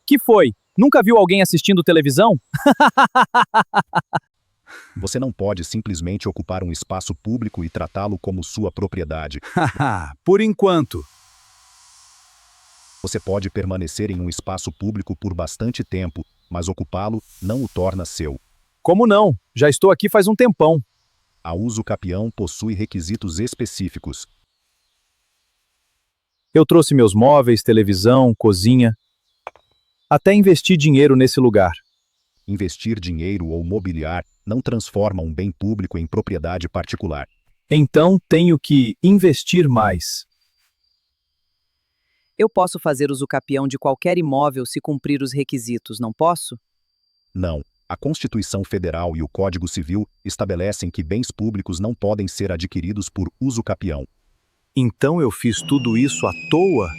Que foi? Nunca viu alguém assistindo televisão? Você não pode simplesmente ocupar um espaço público e tratá-lo como sua propriedade. Haha, por enquanto. Você pode permanecer em um espaço público por bastante tempo, mas ocupá-lo não o torna seu. Como não? Já estou aqui faz um tempão. A uso capião possui requisitos específicos. Eu trouxe meus móveis, televisão, cozinha. Até investi dinheiro nesse lugar. Investir dinheiro ou mobiliar não transforma um bem público em propriedade particular. Então tenho que investir mais. Eu posso fazer uso capião de qualquer imóvel se cumprir os requisitos, não posso? Não. A Constituição Federal e o Código Civil estabelecem que bens públicos não podem ser adquiridos por uso capião. Então eu fiz tudo isso à toa?